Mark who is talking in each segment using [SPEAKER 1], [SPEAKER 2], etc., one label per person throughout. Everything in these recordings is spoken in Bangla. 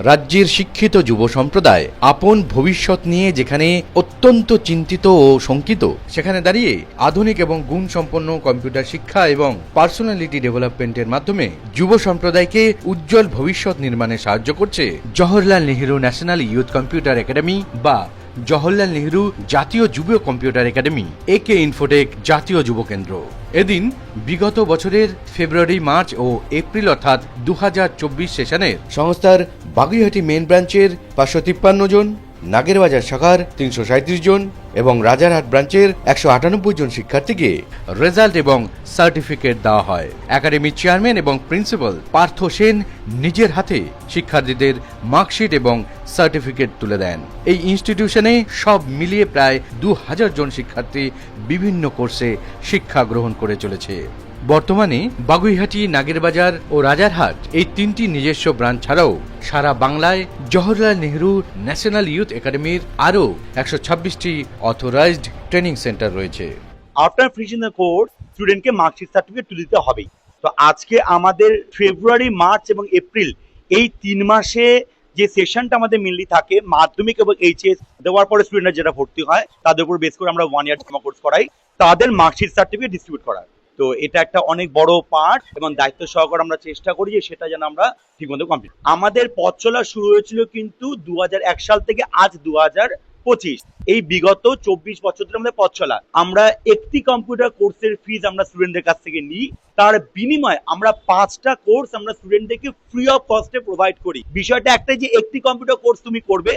[SPEAKER 1] রাজ্যের শিক্ষিত যুব সম্প্রদায় আপন ভবিষ্যৎ নিয়ে যেখানে অত্যন্ত চিন্তিত ও শঙ্কিত, সেখানে দাঁড়িয়ে আধুনিক এবং গুণসম্পন্ন কম্পিউটার শিক্ষা এবং পার্সোনালিটি ডেভেলপমেন্টের মাধ্যমে যুব সম্প্রদায়কে উজ্জ্বল ভবিষ্যৎ নির্মাণে সাহায্য করছে Jawaharlal Nehru national youth computer academy বা জওহরলাল নেহেরু জাতীয় যুব কম্পিউটার একাডেমি, একে ইনফোটেক জাতীয় যুব কেন্দ্র। এদিন বিগত বছরের ফেব্রুয়ারি, মার্চ ও এপ্রিল অর্থাৎ 2024 সেশনের সংস্থার বাগুইহাটি মেন ব্রাঞ্চের 553 জন, নাগেরবাজার শাখার 337 জন এবং রাজারহাট ব্রাঞ্চের 198 জন শিক্ষার্থীকে রেজাল্ট এবং সার্টিফিকেট দেওয়া হয়। একাডেমির চেয়ারম্যান এবং প্রিন্সিপাল পার্থ সেন নিজের হাতে শিক্ষার্থীদের মার্কশিট এবং সার্টিফিকেট তুলে দেন। এই ইনস্টিটিউশনে সব মিলিয়ে প্রায় 2000 জন শিক্ষার্থী বিভিন্ন কোর্সে শিক্ষা গ্রহণ করে চলেছে। বর্তমানে বাগুইহাটি, নাগেরবাজার ও রাজারহাট এই তিনটি নিজস্ব ব্রাঞ্চ ছাড়াও সারা বাংলায় জওহরলাল নেহেরু ন্যাশনাল ইয়ুথ একাডেমির আরও 126টি অথরাইজড ট্রেনিং সেন্টার রয়েছে।
[SPEAKER 2] আফটার ফিনিশিং দ্য কোর্স স্টুডেন্টকে মার্কশিট সার্টিফিকেট তুলে দিতে হবেই। তো আজকে আমাদের ফেব্রুয়ারি, মার্চ এবং এপ্রিল এই 3 মাসে যে সেশনটা আমাদের মেনলি থাকে, মাধ্যমিক এবং এইচএস দেওয়ার পরে স্টুডেন্টরা যেটা ভর্তি হয় তাদের উপর বেস করে আমরা 1 ইয়ার ডিপ্লোমা কোর্স করাই, তাদের মার্কশিট সার্টিফিকেট ডিস্ট্রিবিউট করার। তো এটা একটা অনেক বড় পার্ট এবং দায়িত্ব সহকারে আমরা চেষ্টা করি যে সেটা যেন আমরা ঠিকমতো কমপ্লিট। আমাদের পথ চলা শুরু হয়েছিল কিন্তু 2001 সাল থেকে আজ 2025, এই বিগত 24 বছর ধরে আমাদের পথ চলা। আমরা একটি কম্পিউটার কোর্সের ফিজ আমরা স্টুডেন্টদের কাছ থেকে নিই, তার বিনিময়ে আমরা 5টা কোর্স আমরা স্টুডেন্টদেরকে ফ্রি অফ কস্টে প্রোভাইড করি। বিষয়টা একটাই যে একটি কম্পিউটার কোর্স তুমি করবে,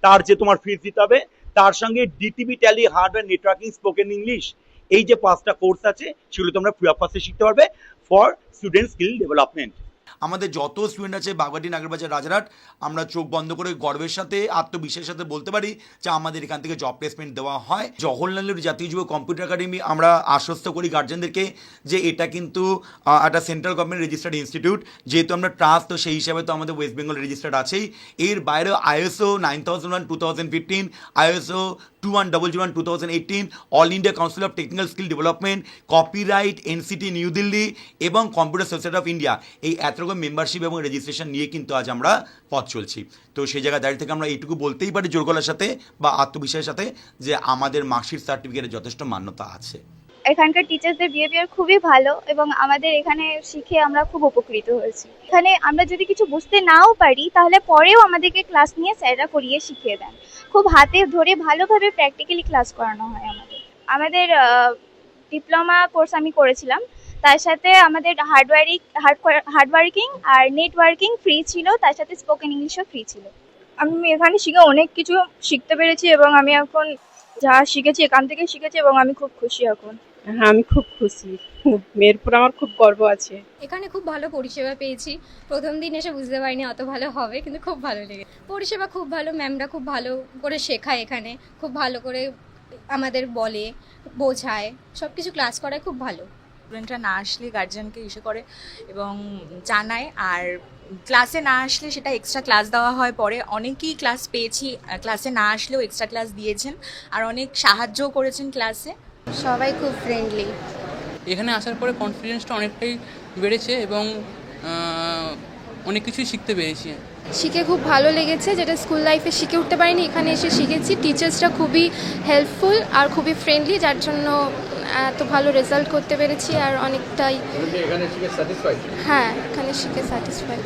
[SPEAKER 2] তার যে তোমার ফিজ দিতে হবে, তার সঙ্গে ডিটিবি, tally, hardware, networking, spoken English, এই যে 5টা কোর্স আছে সেগুলো তোমরা ফ্রি অফ কস্টে শিখতে পারবে ফর স্টুডেন্ট স্কিল ডেভেলপমেন্ট।
[SPEAKER 3] আমাদের যত স্টুডেন্ট আছে বাগুইহাটি, নাগেরবাজার, রাজারহাট, আমরা চোখ বন্ধ করে গর্বের সাথে, আত্মবিশ্বাসের সাথে বলতে পারি যে আমাদের এখান থেকে জব প্লেসমেন্ট দেওয়া হয়। জওহরলাল নেহেরু জাতীয় যুব কম্পিউটার একাডেমি আমরা আশ্বস্ত করি গার্জেনদেরকে যে এটা কিন্তু একটা সেন্ট্রাল গভর্নমেন্ট রেজিস্টার্ড ইনস্টিটিউট। যেহেতু আমরা ট্রাস্ট, তো সেই হিসাবে তো আমাদের ওয়েস্ট বেঙ্গল রেজিস্টার্ড আছেই। এর বাইরেও ISO 9001 2015, ISO 2101 2018, all India council of technical skill development, copyright, NCT new Delhi এবং কম্পিউটার সোসাইটি অফ ইন্ডিয়া, এই এত রকম মেম্বারশিপ এবং রেজিস্ট্রেশন নিয়ে কিন্তু আজ আমরা পথ চলছি। তো সেই জায়গায় দাঁড়িয়ে থেকে আমরা এইটুকু বলতেই পারি জোর গলার সাথে বা আত্মবিশ্বাসের সাথে যে আমাদের মার্কশিট সার্টিফিকেটের যথেষ্ট মান্যতা আছে।
[SPEAKER 4] এখানকার টিচারদের বিহেভিয়ার খুবই ভালো এবং আমাদের এখানে শিখে আমরা খুব উপকৃত হয়েছি। এখানে আমরা যদি কিছু বুঝতে নাও পারি তাহলে পরেও আমাদেরকে ক্লাস নিয়ে স্যাররা করিয়ে শিখিয়ে দেন। খুব হাতে ধরে ভালোভাবে প্র্যাকটিক্যালি ক্লাস করানো হয় আমাদের ডিপ্লোমা কোর্স আমি করেছিলাম, তার সাথে আমাদের হার্ডওয়ার্কিং আর নেটওয়ার্কিং ফ্রি ছিল, তার সাথে স্পোকেন ইংলিশও ফ্রি ছিল।
[SPEAKER 5] আমি এখানে শিখে অনেক কিছু শিখতে পেরেছি এবং আমি এখন যা শিখেছি এখান থেকে শিখেছি এবং আমি খুব খুশি এখন।
[SPEAKER 6] হ্যাঁ, আমি খুব খুশি। মেয়ের উপর আমার খুব গর্ব আছে।
[SPEAKER 7] এখানে খুব ভালো পরিষেবা পেয়েছি। প্রথম দিন এসে বুঝতে পারিনি অত ভালো হবে, কিন্তু খুব ভালো লেগে। পরিষেবা খুব ভালো, ম্যামরা খুব ভালো করে শেখায়, এখানে খুব ভালো করে আমাদের বলে, বোঝায়, সব কিছু ক্লাস করায় খুব ভালো।
[SPEAKER 8] স্টুডেন্টরা না আসলে গার্জিয়ানকে ইস্যু করে এবং জানায়, আর ক্লাসে না আসলে সেটা এক্সট্রা ক্লাস দেওয়া হয়। পরে অনেকেই ক্লাস পেয়েছি, ক্লাসে না আসলেও এক্সট্রা ক্লাস দিয়েছেন আর অনেক সাহায্যও করেছেন ক্লাসে।
[SPEAKER 4] সবাই খুব ফ্রেন্ডলি।
[SPEAKER 9] এখানে আসার পরে কনফিডেন্সটা অনেকটাই বেড়েছে এবং অনেক কিছুই শিখতে পেরেছি।
[SPEAKER 5] শিখে খুব ভালো লেগেছে, যেটা স্কুল লাইফে শিখে উঠতে পারিনি এখানে এসে শিখেছি। টিচার্সরা খুবই হেল্পফুল আর খুবই ফ্রেন্ডলি, যার জন্য এত ভালো রেজাল্ট করতে পেরেছি আর অনেকটাই। হ্যাঁ, এখানে শিখে স্যাটিসফাইড।